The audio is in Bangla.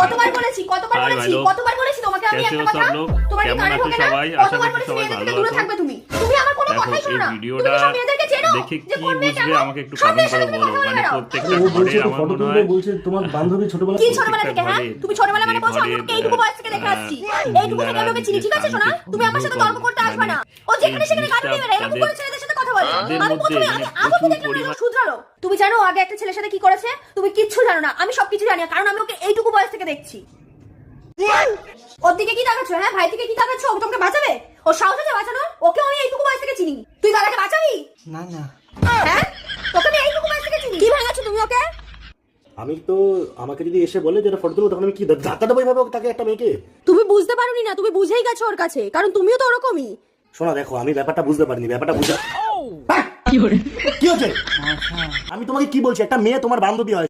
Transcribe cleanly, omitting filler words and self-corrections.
কতবার বলেছি তোমাকে আমি একটা কথা, তোমার কি কানে ঢোকে না? কতবার বলেছি মেয়েদের থেকে দূরে থাকবে তুমি আমার কোনো কথাই শোনো না। তুমি সব মেয়েদেরকে চেনো দেখে যে কি কোন মেয়েটা বুঝবে আমাকে একটু কমেন্ট করে বলো। মানে প্রত্যেকটা ঘরে আমার মনে হয় বলছে তোমার বান্ধবী ছোটবেলা কি ছোটবেলা থেকে, হ্যাঁ তুমি ছোটবেলা মানে বলছো আমি ওকে এইটুকু বয়স থেকে দেখে আসছি, এইটুকু থেকে আমি ওকে চিনি, ঠিক আছে শোনা? তুমি আমার সাথে তর্ক করতে আসবে না। ও যেখানে সেখানে গাড়ি নিয়ে বেড়ায়, এরকম করে ছেলেদের সাথে কথা বলে। আমি প্রথমে আগে দেখলাম না শুধরালো। তুমি জানো আগে একটা ছেলের সাথে কি করেছে? তুমি কিচ্ছু জানো না, আমি সবকিছু জানি, কারণ আমি ওকে এইটুকু বয়স থেকে দেখছি। ওর দিকে কি তাকাচ্ছ? হ্যাঁ ভাই দিকে কি তাকাচ্ছ? ও তোমাকে বাঁচাবে? ও সাহস আছে বাঁচানোর? ওকে আমি এইটুকু বয়স থেকে চিনি, তুই দাদাকে বাঁচাবি? না না হ্যাঁ তোকে আমি এইটুকু বয়স থেকে চিনি। কি ভাঙাচ্ছ তুমি ওকে? আমি তো আমাকে যদি এসে বলে যে এটা ফটো তুলো তখন আমি কি ধাক্কা দেবো এইভাবে তাকে একটা মেয়েকে? তুমি বুঝতে পারোনি না, তুমি বুঝেই গেছো ওর কাছে, কারণ তুমিও তো ওরকমই। শোনা দেখো আমি ব্যাপারটা বুঝতে পারিনি, ব্যাপারটা বুঝে কি হচ্ছে? আমি তোমাকে কি বলছি, একটা মেয়ে তোমার বান্ধবী হয়।